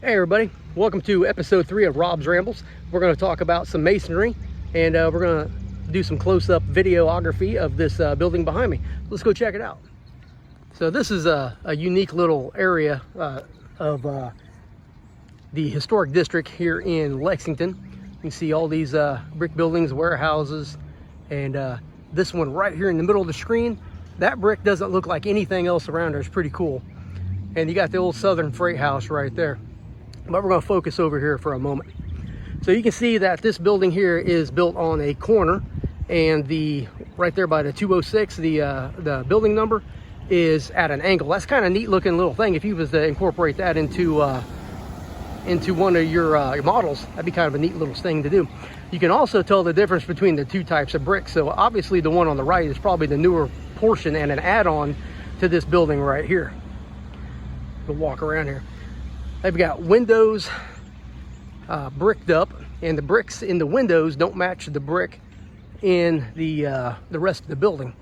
Hey everybody, welcome to episode 3 of Rob's Rambles. We're going to talk about some masonry, and we're going to do some close-up videography of this building behind me. Let's go check it out. So this is a unique little area of the historic district here in Lexington. You can see all these brick buildings, warehouses, and this one right here in the middle of the screen, that brick doesn't look like anything else around there. It's pretty cool. And you got the old Southern Freight House right there. But we're going to focus over here for a moment. So you can see that this building here is built on a corner, and right there by the 206, the building number is at an angle. That's kind of neat looking little thing. If you was to incorporate that into one of your models, that'd be kind of a neat little thing to do. You can also tell the difference between the two types of bricks. So obviously the one on the right is probably the newer portion and an add-on to this building right here. We'll walk around here. They've got windows bricked up, and the bricks in the windows don't match the brick in the rest of the building.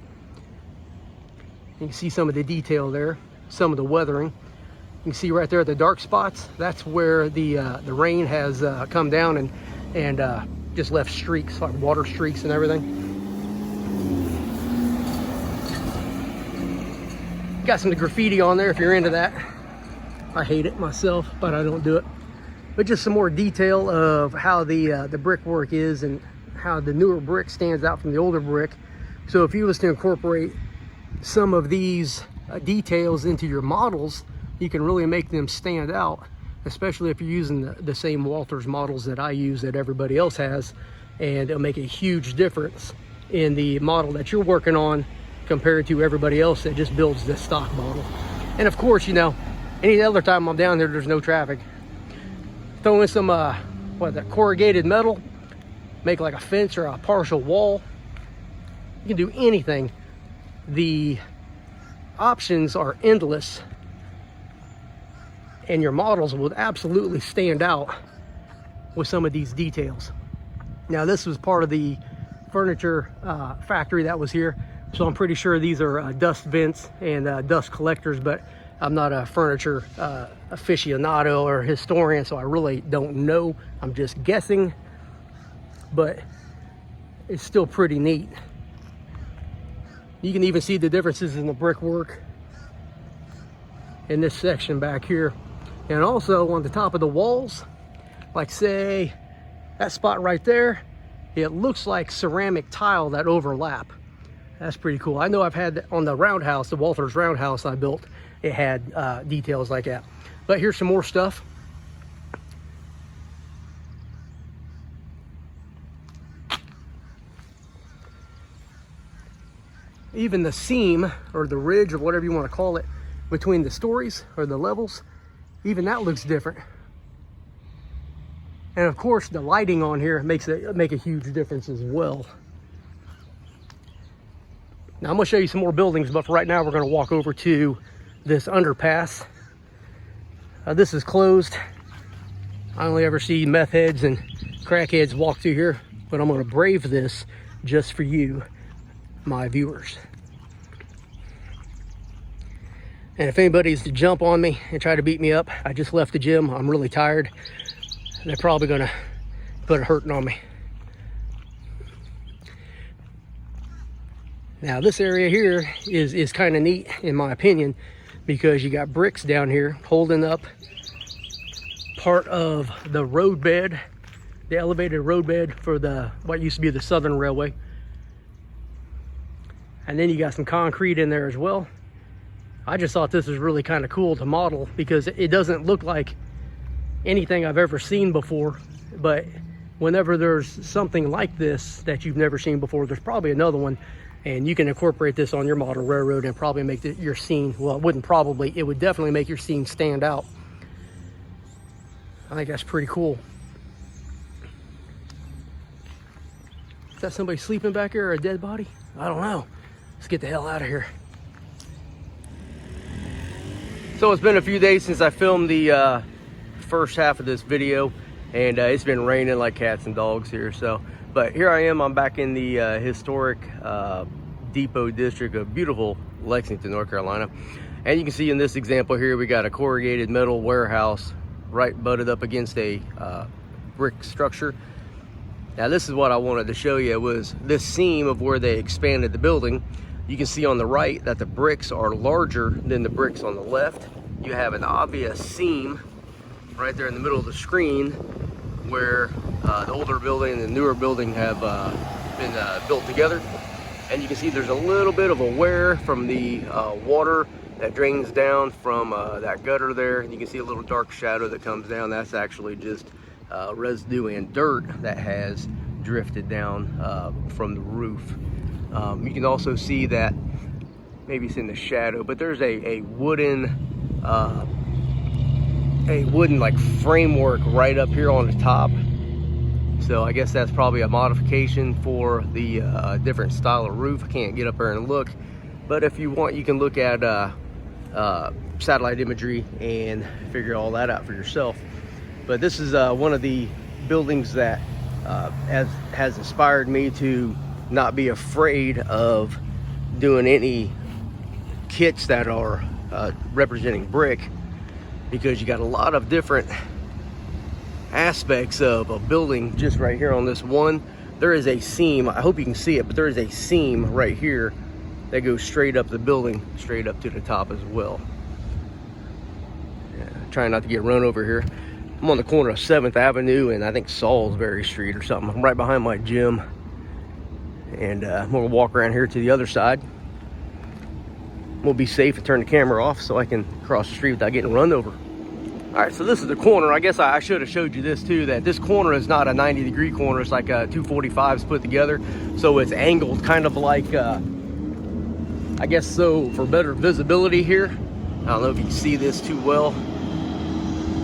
You can see some of the detail there, some of the weathering. You can see right there the dark spots. That's where the rain has come down and just left streaks, like water streaks and everything. Got some graffiti on there if you're into that. I hate it myself, but I don't do it. But just some more detail of how the brickwork is and how the newer brick stands out from the older brick. So if you was to incorporate some of these details into your models, you can really make them stand out, especially if you're using the same Walters models that I use that everybody else has, and it'll make a huge difference in the model that you're working on compared to everybody else that just builds this stock model. And of course, you know, any other time I'm down there, there's no traffic. Throw in some that corrugated metal, make like a fence or a partial wall. You can do anything. The options are endless, and your models will absolutely stand out with some of these details. Now this was part of the furniture factory that was here, so I'm pretty sure these are dust vents and dust collectors, but I'm not a furniture aficionado or historian, so I really don't know. I'm just guessing, but it's still pretty neat. You can even see the differences in the brickwork in this section back here. And also on the top of the walls, like say that spot right there, it looks like ceramic tile that overlap. That's pretty cool. I know I've had on the roundhouse, the Walters roundhouse I built, it had details like that. But here's some more stuff. Even the seam or the ridge or whatever you want to call it between the stories or the levels, even that looks different. And of course the lighting on here make a huge difference as well. Now I'm going to show you some more buildings, but for right now we're going to walk over to this underpass. This is closed. I only ever see meth heads and crackheads walk through here, but I'm going to brave this just for you, my viewers. And if anybody's to jump on me and try to beat me up, I just left the gym. I'm really tired. They're probably going to put a hurting on me. Now this area here is kind of neat in my opinion, because you got bricks down here holding up part of the roadbed, the elevated roadbed for what used to be the Southern Railway. And then you got some concrete in there as well. I just thought this was really kind of cool to model because it doesn't look like anything I've ever seen before. But whenever there's something like this that you've never seen before, there's probably another one. And you can incorporate this on your model railroad and probably make your scene, well, it would definitely make your scene stand out. I think that's pretty cool. Is that somebody sleeping back here or a dead body? I don't know. Let's get the hell out of here. So it's been a few days since I filmed the first half of this video, and it's been raining like cats and dogs here. But here I am, I'm back in the historic Depot District of beautiful Lexington, North Carolina. And you can see in this example here, we got a corrugated metal warehouse right butted up against a brick structure. Now this is what I wanted to show you, was this seam of where they expanded the building. You can see on the right that the bricks are larger than the bricks on the left. You have an obvious seam right there in the middle of the screen where the older building and the newer building have been built together. And you can see there's a little bit of a wear from the water that drains down from that gutter there. And you can see a little dark shadow that comes down. That's actually just residue and dirt that has drifted down from the roof. You can also see that, maybe it's in the shadow, but there's a wooden like framework right up here on the top. So I guess that's probably a modification for the different style of roof. I can't get up there and look, but if you want, you can look at satellite imagery and figure all that out for yourself. But this is one of the buildings that has inspired me to not be afraid of doing any kits that are representing brick, because you got a lot of different aspects of a building. Just right here on this one, there is a seam. I hope you can see it, but there is a seam right here that goes straight up the building, straight up to the top as well. Yeah, trying not to get run over here. I'm on the corner of 7th Avenue and I think Salisbury Street or something. I'm right behind my gym, and I'm gonna walk around here to the other side. We'll be safe and turn the camera off so I can cross the street without getting run over. All right, so this is the corner. I guess I should have showed you this too, that this corner is not a 90-degree corner. It's like two 45s put together. So it's angled kind of like, I guess so for better visibility here. I don't know if you can see this too well,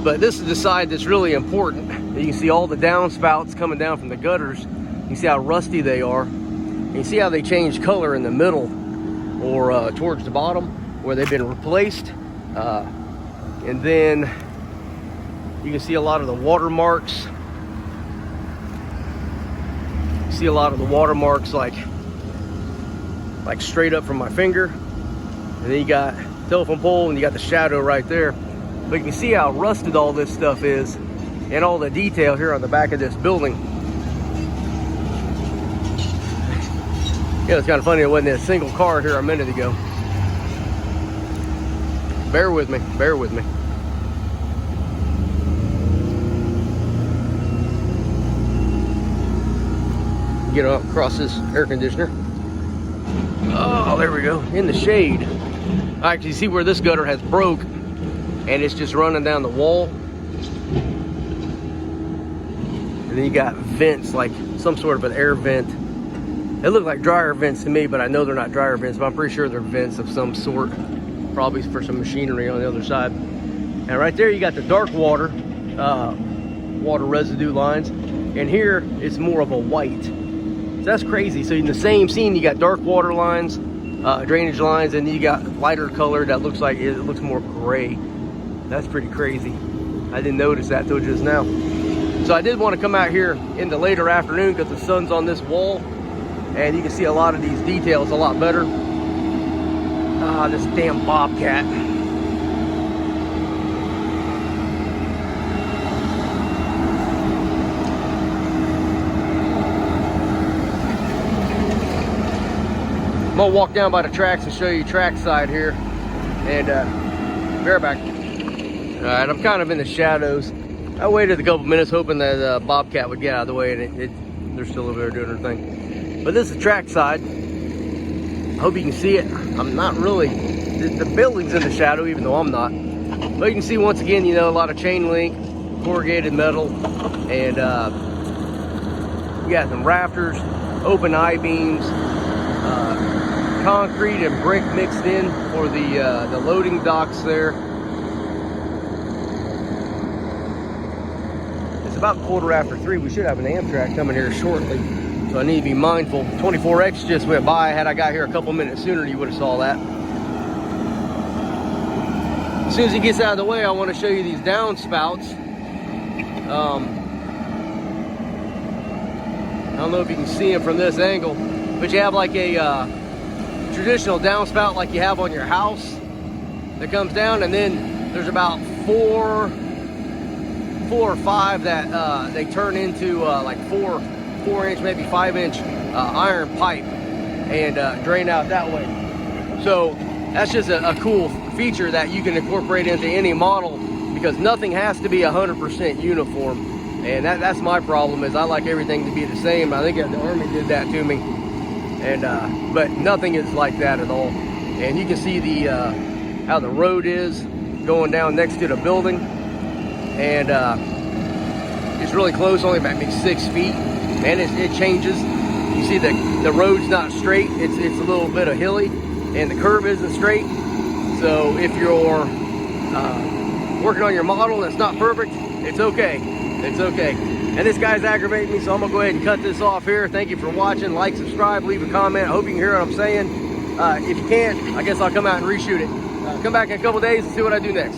but this is the side that's really important. You can see all the downspouts coming down from the gutters. You can see how rusty they are. And you see how they change color in the middle or towards the bottom where they've been replaced. And then you can see a lot of the watermarks. See a lot of the watermarks like straight up from my finger. And then you got telephone pole and you got the shadow right there. But you can see how rusted all this stuff is and all the detail here on the back of this building. Yeah, it's kind of funny it wasn't a single car here a minute ago. Bear with me, bear with me. Get up across this air conditioner. Oh, there we go, in the shade. I actually see where this gutter has broke and it's just running down the wall. And then you got vents, like some sort of an air vent. They look like dryer vents to me, but I know they're not dryer vents, but I'm pretty sure they're vents of some sort. Probably for some machinery on the other side. And right there you got the dark water, water residue lines. And here it's more of a white. So that's crazy. So in the same scene, you got dark water lines, drainage lines, and then you got lighter color that looks like it looks more gray. That's pretty crazy. I didn't notice that till just now. So I did want to come out here in the later afternoon because the sun's on this wall and you can see a lot of these details a lot better. Ah, this damn bobcat. I'm gonna walk down by the tracks and show you Trackside here, and bareback. All right, I'm kind of in the shadows. I waited a couple minutes hoping that bobcat would get out of the way, and they're still over there doing their thing. But this is Trackside. I hope you can see it. I'm not really, the building's in the shadow even though I'm not. But you can see once again, you know, a lot of chain link, corrugated metal, and you got some rafters, open I-beams, concrete and brick mixed in for the loading docks there. It's about 3:15. We should have an Amtrak coming here shortly, so I need to be mindful. 24X just went by. Had I got here a couple minutes sooner, you would have saw that. As soon as he gets out of the way, I want to show you these downspouts. I don't know if you can see them from this angle, but you have like a traditional downspout like you have on your house that comes down, and then there's about 4 4 or 5 that they turn into like 4-inch, maybe 5-inch iron pipe and drain out that way. So that's just a cool feature that you can incorporate into any model, because nothing has to be 100% uniform. And that's my problem, is I like everything to be the same. I think the Army did that to me. And but nothing is like that at all. And you can see the how the road is going down next to the building. And it's really close, only about maybe 6 feet. And it changes. You see the road's not straight. It's a little bit of hilly, and the curve isn't straight. So if you're working on your model and it's not perfect, it's okay. It's okay. And this guy's aggravating me, so I'm gonna go ahead and cut this off here. Thank you for watching. Like, subscribe, leave a comment. I hope you can hear what I'm saying. If you can't, I guess I'll come out and reshoot it. Come back in a couple days and see what I do next.